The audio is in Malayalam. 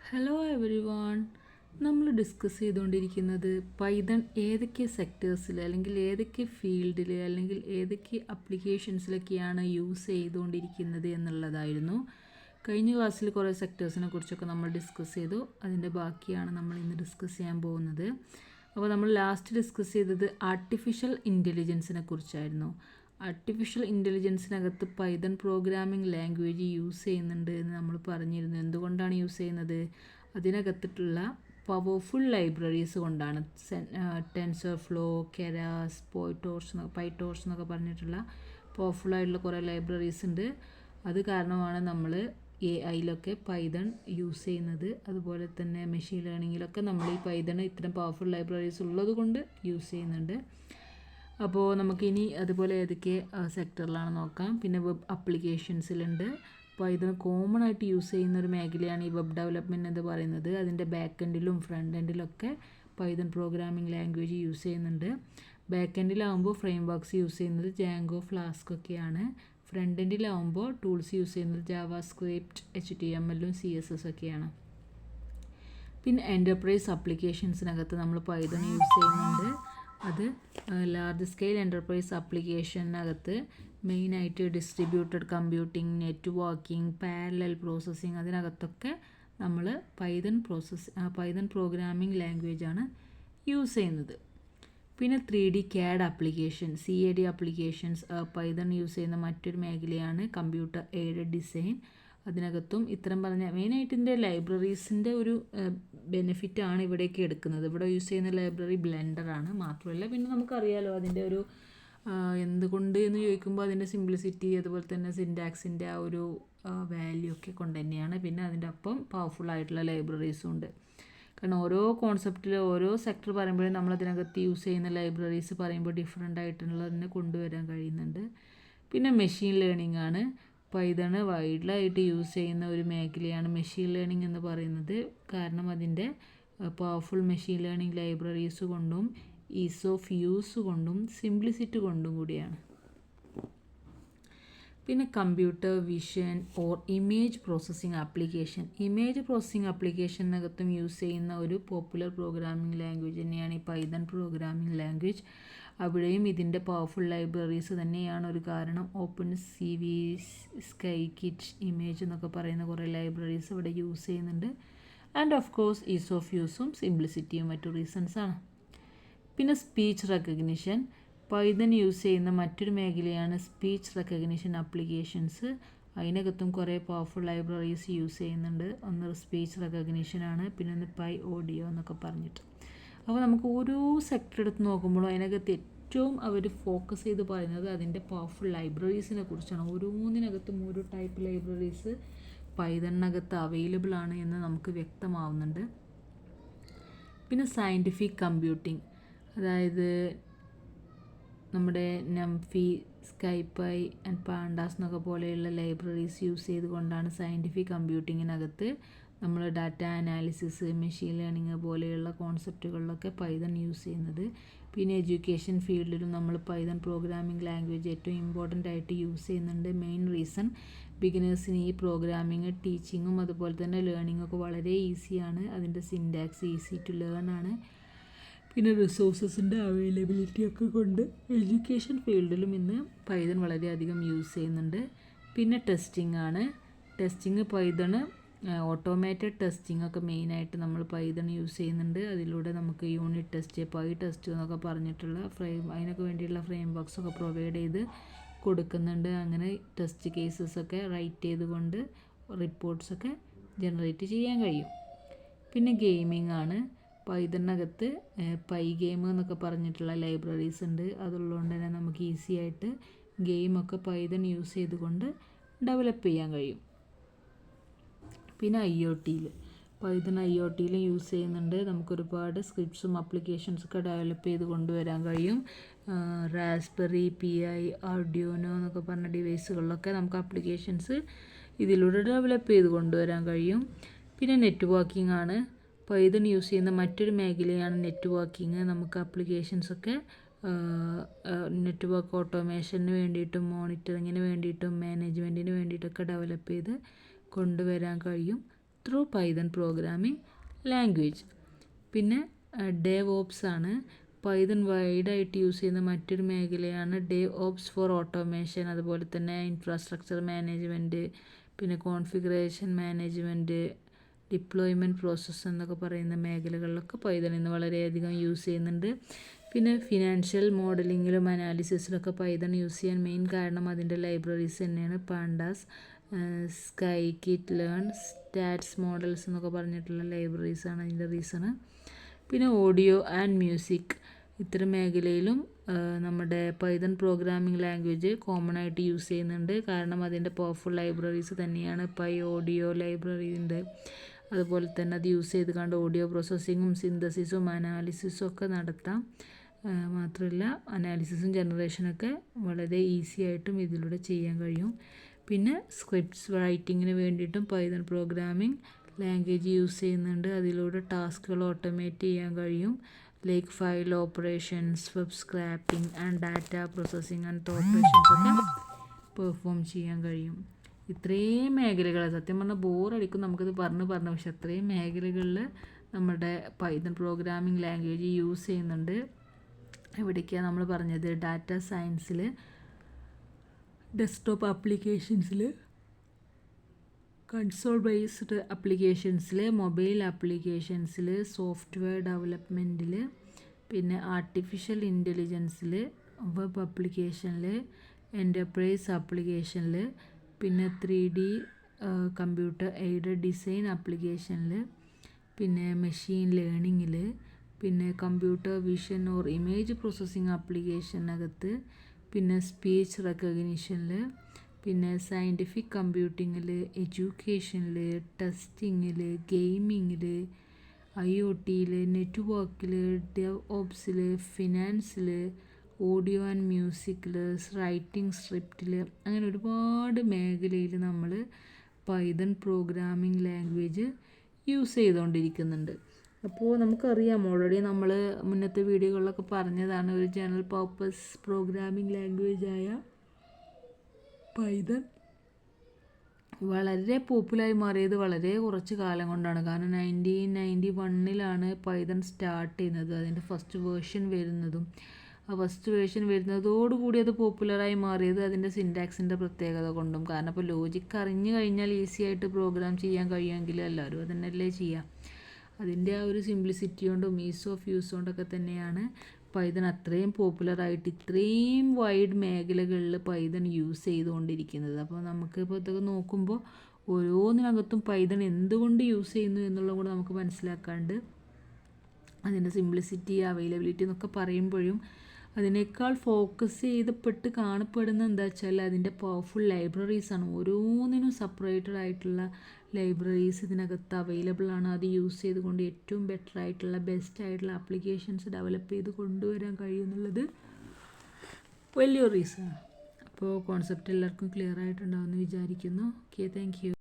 Hello every one. നമ്മൾ ഡിസ്കസ് ചെയ്തുകൊണ്ടിരിക്കുന്നത് പൈതൺ ഏതൊക്കെ സെക്ടേഴ്സിൽ അല്ലെങ്കിൽ ഏതൊക്കെ ഫീൽഡിൽ അല്ലെങ്കിൽ ഏതൊക്കെ അപ്ലിക്കേഷൻസിലൊക്കെയാണ് യൂസ് ചെയ്തുകൊണ്ടിരിക്കുന്നത് എന്നുള്ളതായിരുന്നു. കഴിഞ്ഞ ക്ലാസ്സിൽ കുറേ സെക്ടേഴ്സിനെ കുറിച്ചൊക്കെ നമ്മൾ ഡിസ്കസ് ചെയ്തു. അതിൻ്റെ ബാക്കിയാണ് നമ്മൾ ഇന്ന് ഡിസ്കസ് ചെയ്യാൻ പോകുന്നത്. അപ്പോൾ നമ്മൾ ലാസ്റ്റ് ഡിസ്കസ് ചെയ്തത് ആർട്ടിഫിഷ്യൽ ഇൻ്റലിജൻസിനെ കുറിച്ചായിരുന്നു. ആർട്ടിഫിഷ്യൽ ഇൻ്റലിജൻസിനകത്ത് പൈതൺ പ്രോഗ്രാമിംഗ് ലാംഗ്വേജ് യൂസ് ചെയ്യുന്നുണ്ട് എന്ന് നമ്മൾ പറഞ്ഞിരുന്നു. എന്തുകൊണ്ടാണ് യൂസ് ചെയ്യുന്നത്? അതിനകത്തിട്ടുള്ള പവർഫുൾ ലൈബ്രറീസ് കൊണ്ടാണ്. ടെൻസർ ഫ്ലോ, കെരാസ്, പൈറ്റോർച്ച് എന്നൊക്കെ പറഞ്ഞിട്ടുള്ള പവർഫുള്ളായിട്ടുള്ള കുറേ ലൈബ്രറീസ് ഉണ്ട്. അത് കാരണമാണ് നമ്മൾ AI പൈതൺ യൂസ് ചെയ്യുന്നത്. അതുപോലെ തന്നെ മെഷീൻ ലേണിങ്ങിലൊക്കെ നമ്മൾ ഈ പൈതൺ ഇത്തരം പവർഫുൾ ലൈബ്രറീസ് ഉള്ളത് കൊണ്ട് യൂസ് ചെയ്യുന്നുണ്ട്. അപ്പോൾ നമുക്കിനി അതുപോലെ ഏതൊക്കെ സെക്ടറിലാണ് നോക്കാം. പിന്നെ വെബ് ആപ്ലിക്കേഷൻസിലുണ്ട്. പൈതൺ കോമൺ ആയിട്ട് യൂസ് ചെയ്യുന്ന ഒരു മേഖലയാണ് ഈ വെബ് ഡെവലപ്മെൻറ്റ് എന്ന് പറയുന്നത്. അതിൻ്റെ ബാക്ക് എൻഡിലും ഫ്രണ്ട് എൻഡിലൊക്കെ പൈതൺ പ്രോഗ്രാമിംഗ് ലാംഗ്വേജ് യൂസ് ചെയ്യുന്നുണ്ട്. ബാക്ക് എൻഡിലാവുമ്പോൾ ഫ്രെയിം വർക്ക്സ് യൂസ് ചെയ്യുന്നത് ജാങ്കോ, ഫ്ലാസ്ക് ഒക്കെയാണ്. ഫ്രണ്ട് എൻഡിലാവുമ്പോൾ ടൂൾസ് യൂസ് ചെയ്യുന്നത് ജാവാസ്ക്രിപ്റ്റ്, HTML, CSS ഒക്കെയാണ്. പിന്നെ എൻ്റർപ്രൈസ് ആപ്ലിക്കേഷൻസിനകത്ത് നമ്മൾ പൈതൺ യൂസ് ചെയ്യുന്നുണ്ട്. അത് ലാർജ് സ്കെയിൽ എൻ്റർപ്രൈസ് ആപ്ലിക്കേഷനകത്ത് മെയിനായിട്ട് distributed computing, networking, parallel processing, അതിനകത്തൊക്കെ നമ്മൾ പൈതൺ പ്രോഗ്രാമിംഗ് ലാംഗ്വേജാണ് യൂസ് ചെയ്യുന്നത്. പിന്നെ 3D CAD application, CAD applications Python use ചെയ്യുന്ന മറ്റൊരു മേഖലയാണ് കമ്പ്യൂട്ടർ എയ്ഡഡ് ഡിസൈൻ. അതിനകത്തും ഇത്തരം പറഞ്ഞ മെയിനായിട്ട് ഇതിൻ്റെ ലൈബ്രറീസിൻ്റെ ഒരു ബെനിഫിറ്റാണ് ഇവിടേക്ക് എടുക്കുന്നത്. ഇവിടെ യൂസ് ചെയ്യുന്ന ലൈബ്രറി ബ്ലെൻഡറാണ്. മാത്രമല്ല പിന്നെ നമുക്കറിയാലോ അതിൻ്റെ ഒരു എന്തുകൊണ്ട് എന്ന് ചോദിക്കുമ്പോൾ അതിൻ്റെ സിംപ്ലിസിറ്റി, അതുപോലെ തന്നെ സിൻറ്റാക്സിൻ്റെ ആ ഒരു വാല്യൂ ഒക്കെ കൊണ്ട് തന്നെയാണ്. പിന്നെ അതിൻ്റെ ഒപ്പം പവർഫുൾ ആയിട്ടുള്ള ലൈബ്രറീസും ഉണ്ട്. കാരണം ഓരോ കോൺസെപ്റ്റിൽ ഓരോ സെക്ടർ പറയുമ്പോഴും നമ്മളതിനകത്ത് യൂസ് ചെയ്യുന്ന ലൈബ്രറീസ് പറയുമ്പോൾ ഡിഫറെൻ്റ് ആയിട്ടുള്ളതിനെ കൊണ്ടുവരാൻ കഴിയുന്നുണ്ട്. പിന്നെ മെഷീൻ ലേണിംഗ് ആണ്. പൈതൺ വൈഡായിട്ട് യൂസ് ചെയ്യുന്ന ഒരു മേഖലയാണ് മെഷീൻ ലേണിംഗ് എന്ന് പറയുന്നത്. കാരണം അതിൻ്റെ പവർഫുൾ മെഷീൻ ലേണിംഗ് ലൈബ്രറീസ് കൊണ്ടും ഈസ് ഓഫ് യൂസ് കൊണ്ടും സിംപ്ലിസിറ്റി കൊണ്ടും കൂടിയാണ്. പിന്നെ computer vision or image processing application. Image processing ആപ്ലിക്കേഷനകത്തും യൂസ് ചെയ്യുന്ന ഒരു പോപ്പുലർ പ്രോഗ്രാമിംഗ് ലാംഗ്വേജ് തന്നെയാണ് ഈ പൈതൺ പ്രോഗ്രാമിംഗ് ലാംഗ്വേജ്. അവിടെയും ഇതിൻ്റെ പവർഫുൾ ലൈബ്രറീസ് തന്നെയാണ് ഒരു കാരണം. ഓപ്പൺ CV, സ്കൈകിറ്റ്, ഇമേജ് എന്നൊക്കെ പറയുന്ന കുറേ ലൈബ്രറീസ് ഇവിടെ യൂസ് ചെയ്യുന്നുണ്ട്. And of course ease of യൂസും സിംപ്ലിസിറ്റിയും മറ്റു റീസൺസാണ്. പിന്നെ സ്പീച്ച് റെക്കഗ്നിഷൻ. പൈതൺ യൂസ് ചെയ്യുന്ന മറ്റൊരു മേഖലയാണ് സ്പീച്ച് റെക്കഗ്നിഷൻ ആപ്ലിക്കേഷൻസ്. അതിനകത്തും കുറേ പവർഫുൾ ലൈബ്രറീസ് യൂസ് ചെയ്യുന്നുണ്ട്. ഒന്ന് സ്പീച്ച് റെക്കഗ്നിഷനാണ്, പിന്നെ ഒന്ന് PyAudio എന്നൊക്കെ പറഞ്ഞിട്ട്. അപ്പോൾ നമുക്ക് ഓരോ സെക്ടർ എടുത്ത് നോക്കുമ്പോഴും അതിനകത്ത് ഏറ്റവും അവർ ഫോക്കസ് ചെയ്ത് പറയുന്നത് അതിൻ്റെ പവർഫുൾ ലൈബ്രറീസിനെ കുറിച്ചാണ്. ഓരോന്നിനകത്തും ഓരോ ടൈപ്പ് ലൈബ്രറീസ് പൈതണിനകത്ത് അവൈലബിൾ ആണ് എന്ന് നമുക്ക് വ്യക്തമാവുന്നുണ്ട്. പിന്നെ സയൻറ്റിഫിക് കമ്പ്യൂട്ടിംഗ്, അതായത് നമ്മുടെ നംഫി, സ്കൈപ്പൈ ആൻഡ് പാണ്ടാസ് എന്നൊക്കെ പോലെയുള്ള ലൈബ്രറീസ് യൂസ് ചെയ്തുകൊണ്ടാണ് സയൻറ്റിഫിക് കമ്പ്യൂട്ടിങ്ങിനകത്ത് നമ്മൾ ഡാറ്റ അനാലിസിസ്, മെഷീൻ ലേണിംഗ് പോലെയുള്ള കോൺസെപ്റ്റുകളിലൊക്കെ പൈതൺ യൂസ് ചെയ്യുന്നത്. പിന്നെ എഡ്യൂക്കേഷൻ ഫീൽഡിലും നമ്മൾ പൈതൺ പ്രോഗ്രാമിംഗ് ലാംഗ്വേജ് ഏറ്റവും ഇമ്പോർട്ടൻ്റ് ആയിട്ട് യൂസ് ചെയ്യുന്നുണ്ട്. മെയിൻ റീസൺ ബിഗിനേഴ്സിന് ഈ പ്രോഗ്രാമിംഗ്, ടീച്ചിങ്ങും അതുപോലെ തന്നെ ലേണിംഗ് ഒക്കെ വളരെ ഈസിയാണ്. അതിൻ്റെ സിൻറ്റാക്സ് ഈസി ടു ലേൺ ആണ്. പിന്നെ റിസോഴ്സസിൻ്റെ അവൈലബിലിറ്റി ഒക്കെ കൊണ്ട് എഡ്യൂക്കേഷൻ ഫീൽഡിലും ഇന്ന് പൈതൺ വളരെയധികം യൂസ് ചെയ്യുന്നുണ്ട്. പിന്നെ ടെസ്റ്റിംഗ് ആണ്. ടെസ്റ്റിംഗ് പൈതൺ ഓട്ടോമേറ്റഡ് ടെസ്റ്റിംഗ് ഒക്കെ മെയിനായിട്ട് നമ്മൾ പൈതൺ യൂസ് ചെയ്യുന്നുണ്ട്. അതിലൂടെ നമുക്ക് യൂണിറ്റ് ടെസ്റ്റ്, പൈ ടെസ്റ്റ് എന്നൊക്കെ പറഞ്ഞിട്ടുള്ള അതിനൊക്കെ വേണ്ടിയുള്ള ഫ്രെയിം വർക്ക്സ് ഒക്കെ പ്രൊവൈഡ് ചെയ്ത് കൊടുക്കുന്നുണ്ട്. അങ്ങനെ ടെസ്റ്റ് കേസസൊക്കെ റൈറ്റ് ചെയ്തുകൊണ്ട് റിപ്പോർട്ട്സൊക്കെ ജനറേറ്റ് ചെയ്യാൻ കഴിയും. പിന്നെ ഗെയിമിംഗ് ആണ്. പൈതണിനകത്ത് പൈഗെയിം എന്നൊക്കെ പറഞ്ഞിട്ടുള്ള ലൈബ്രറീസ് ഉണ്ട്. അതുള്ളതുകൊണ്ട് തന്നെ നമുക്ക് ഈസി ആയിട്ട് ഗെയിമൊക്കെ പൈതൺ യൂസ് ചെയ്തുകൊണ്ട് ഡെവലപ്പ് ചെയ്യാൻ കഴിയും. പിന്നെ പൈതൺ IoTയിൽ യൂസ് ചെയ്യുന്നുണ്ട്. നമുക്കൊരുപാട് സ്ക്രിപ്റ്റ്സും ആപ്ലിക്കേഷൻസൊക്കെ ഡെവലപ്പ് ചെയ്ത് കൊണ്ടുവരാൻ കഴിയും. റാസ്ബെറി PI, ആർഡ്യൂനോ എന്നൊക്കെ പറഞ്ഞ ഡിവൈസുകളിലൊക്കെ നമുക്ക് ആപ്ലിക്കേഷൻസ് ഇതിലൂടെ ഡെവലപ്പ് ചെയ്ത് കൊണ്ടുവരാൻ കഴിയും. പിന്നെ നെറ്റ്വർക്കിംഗ് ആണ്. പൈതൺ യൂസ് ചെയ്യുന്ന മറ്റൊരു മേഖലയാണ് നെറ്റ്വർക്കിംഗ്. നമുക്ക് ആപ്ലിക്കേഷൻസൊക്കെ നെറ്റ്വർക്ക് ഓട്ടോമേഷന് വേണ്ടിയിട്ടും മോണിറ്ററിങ്ങിന് വേണ്ടിയിട്ടും മാനേജ്മെൻറ്റിന് വേണ്ടിയിട്ടൊക്കെ ഡെവലപ്പ് ചെയ്ത് കൊണ്ടുവരാൻ കഴിയും. Through Python programming language. പിന്നെ DevOps ആണ്. പൈതൺ വൈഡായിട്ട് യൂസ് ചെയ്യുന്ന മറ്റൊരു മേഖലയാണ് DevOps ഫോർ ഓട്ടോമേഷൻ. അതുപോലെ തന്നെ ഇൻഫ്രാസ്ട്രക്ചർ മാനേജ്മെൻറ്റ്, പിന്നെ കോൺഫിഗറേഷൻ മാനേജ്മെൻറ്റ്, ഡിപ്ലോയ്മെൻറ്റ് പ്രോസസ്സ് എന്നൊക്കെ പറയുന്ന മേഖലകളിലൊക്കെ പൈതൺ ഇന്ന് വളരെയധികം യൂസ് ചെയ്യുന്നുണ്ട്. പിന്നെ ഫിനാൻഷ്യൽ മോഡലിങ്ങിലും അനാലിസിസിലൊക്കെ പൈതൺ യൂസ് ചെയ്യാൻ മെയിൻ കാരണം അതിൻ്റെ ലൈബ്രറീസ് തന്നെയാണ്. Pandas, scikit learn, statsmodels എന്നൊക്കെ പറഞ്ഞിട്ടുള്ള ലൈബ്രറീസാണ് അതിൻ്റെ റീസണ്. പിന്നെ ഓഡിയോ ആൻഡ് മ്യൂസിക്, ഇത്തരം മേഖലയിലും നമ്മുടെ പൈതൺ പ്രോഗ്രാമിംഗ് ലാംഗ്വേജ് കോമൺ ആയിട്ട് യൂസ് ചെയ്യുന്നുണ്ട്. കാരണം അതിൻ്റെ പവർഫുൾ ലൈബ്രറീസ് തന്നെയാണ്. ഓഡിയോ ലൈബ്രറി ഉണ്ട്. അതുപോലെ തന്നെ അത് യൂസ് ചെയ്ത് കണ്ട് ഓഡിയോ പ്രോസസ്സിങ്ങും സിന്തസിസും അനാലിസിസും ഒക്കെ നടത്താം. മാത്രമല്ല അനാലിസിസും ജനറേഷനൊക്കെ വളരെ ഈസി ആയിട്ടും ഇതിലൂടെ ചെയ്യാൻ കഴിയും. പിന്നെ സ്ക്രിപ്റ്റ്സ് റൈറ്റിങ്ങിന് വേണ്ടിയിട്ടും പൈതൺ പ്രോഗ്രാമിംഗ് ലാംഗ്വേജ് യൂസ് ചെയ്യുന്നുണ്ട്. അതിലൂടെ ടാസ്കുകൾ ഓട്ടോമേറ്റ് ചെയ്യാൻ കഴിയും. Like file operations, web scrapping and data processing അങ്ങനത്തെ ഓപ്പറേഷൻസ് ഒക്കെ പെർഫോം ചെയ്യാൻ കഴിയും. ഇത്രയും മേഖലകൾ, സത്യം പറഞ്ഞാൽ ബോറടിക്കും നമുക്കിത് പറഞ്ഞ് പക്ഷെ അത്രയും മേഖലകളിൽ നമ്മുടെ പൈതൺ പ്രോഗ്രാമിംഗ് ലാംഗ്വേജ് യൂസ് ചെയ്യുന്നുണ്ട്. എവിടേക്കാണ് നമ്മൾ പറഞ്ഞത്? ഡാറ്റ സയൻസിൽ, ഡെസ്ക്ടോപ്പ് ആപ്ലിക്കേഷൻസിൽ, കൺസോൾ ബേസ്ഡ് ആപ്ലിക്കേഷൻസിൽ, മൊബൈൽ ആപ്ലിക്കേഷൻസിൽ, സോഫ്റ്റ്വെയർ ഡെവലപ്മെൻറ്റിൽ, പിന്നെ ആർട്ടിഫിഷ്യൽ ഇൻ്റലിജൻസിൽ, വെബ് ആപ്ലിക്കേഷനിൽ, എൻ്റർപ്രൈസ് ആപ്ലിക്കേഷനിൽ, പിന്നെ 3D കമ്പ്യൂട്ടർ എയ്ഡഡ് ഡിസൈൻ ആപ്ലിക്കേഷനിൽ, പിന്നെ മെഷീൻ ലേണിങ്ങിൽ, പിന്നെ computer vision or image processing ആപ്ലിക്കേഷനകത്ത്, പിന്നെ സ്പീച്ച് റെക്കഗ്നിഷനിൽ, പിന്നെ സയൻറ്റിഫിക് കമ്പ്യൂട്ടിങ്ങിൽ, എഡ്യൂക്കേഷനിൽ, ടെസ്റ്റിങ്ങിൽ, ഗെയിമിങ്ങിൽ, IoTയിൽ, നെറ്റ്വർക്കിൽ, DevOpsൽ, ഫിനാൻസിൽ, ഓഡിയോ ആൻഡ് മ്യൂസിക്കിൽ, റൈറ്റിംഗ് സ്ക്രിപ്റ്റിൽ, അങ്ങനെ ഒരുപാട് മേഖലയിൽ നമ്മൾ പൈതൺ പ്രോഗ്രാമിംഗ് ലാംഗ്വേജ് യൂസ് ചെയ്തുകൊണ്ടിരിക്കുന്നുണ്ട്. അപ്പോൾ നമുക്കറിയാം, ഓൾറെഡി നമ്മൾ മുന്നത്തെ വീഡിയോകളിലൊക്കെ പറഞ്ഞതാണ്, ഒരു ജനറൽ പർപ്പസ് പ്രോഗ്രാമിംഗ് ലാംഗ്വേജായ പൈതൺ വളരെ പോപ്പുലറായി മാറിയത് വളരെ കുറച്ച് കാലം കൊണ്ടാണ്. കാരണം 1991 പൈതൺ സ്റ്റാർട്ട് ചെയ്യുന്നത്, അതിൻ്റെ ഫസ്റ്റ് വേർഷൻ വരുന്നതും. ആ ഫസ്റ്റ് വേർഷൻ വരുന്നതോടുകൂടി അത് പോപ്പുലറായി മാറിയത് അതിൻ്റെ സിൻറ്റാക്സിൻ്റെ പ്രത്യേകത കൊണ്ടും. കാരണം ഇപ്പോൾ ലോജിക്ക് അറിഞ്ഞു കഴിഞ്ഞാൽ ഈസി ആയിട്ട് പ്രോഗ്രാം ചെയ്യാൻ കഴിയുമെങ്കിൽ എല്ലാവരും അതന്നെയല്ലേ ചെയ്യുക. അതിൻ്റെ ആ ഒരു സിംപ്ലിസിറ്റി കൊണ്ടും ഈസ് ഓഫ് യൂസ് കൊണ്ടൊക്കെ തന്നെയാണ് പൈതൺ അത്രയും പോപ്പുലറായിട്ട് ഇത്രയും വൈഡ് മേഖലകളിൽ പൈതൺ യൂസ് ചെയ്തുകൊണ്ടിരിക്കുന്നത്. അപ്പോൾ നമുക്ക് ഇപ്പോൾ ഇതൊക്കെ നോക്കുമ്പോൾ ഓരോന്നിനകത്തും പൈതൺ എന്തുകൊണ്ട് യൂസ് ചെയ്യുന്നു എന്നുള്ളത് കൂടെ നമുക്ക് മനസ്സിലാക്കാണ്ട്, അതിൻ്റെ സിംപ്ലിസിറ്റി, അവൈലബിലിറ്റി എന്നൊക്കെ പറയുമ്പോഴും അതിനേക്കാൾ ഫോക്കസ് ചെയ്തപ്പെട്ട് കാണപ്പെടുന്ന എന്താ വെച്ചാൽ അതിൻ്റെ പവർഫുൾ ലൈബ്രറീസാണ്. ഓരോന്നിനും സെപ്പറേറ്റഡ് ആയിട്ടുള്ള ലൈബ്രറീസ് ഇതിനകത്ത് അവൈലബിൾ ആണ്. അത് യൂസ് ചെയ്തുകൊണ്ട് ഏറ്റവും ബെറ്റർ ആയിട്ടുള്ള ബെസ്റ്റ് ആയിട്ടുള്ള ആപ്ലിക്കേഷൻസ് ഡെവലപ്പ് ചെയ്ത് കൊണ്ടുവരാൻ കഴിയുമെന്നുള്ളത് വലിയൊരു റീസണാണ്. അപ്പോൾ കോൺസെപ്റ്റ് എല്ലാവർക്കും ക്ലിയർ ആയിട്ടുണ്ടാവുമെന്ന് വിചാരിക്കുന്നു. Okay, thank you.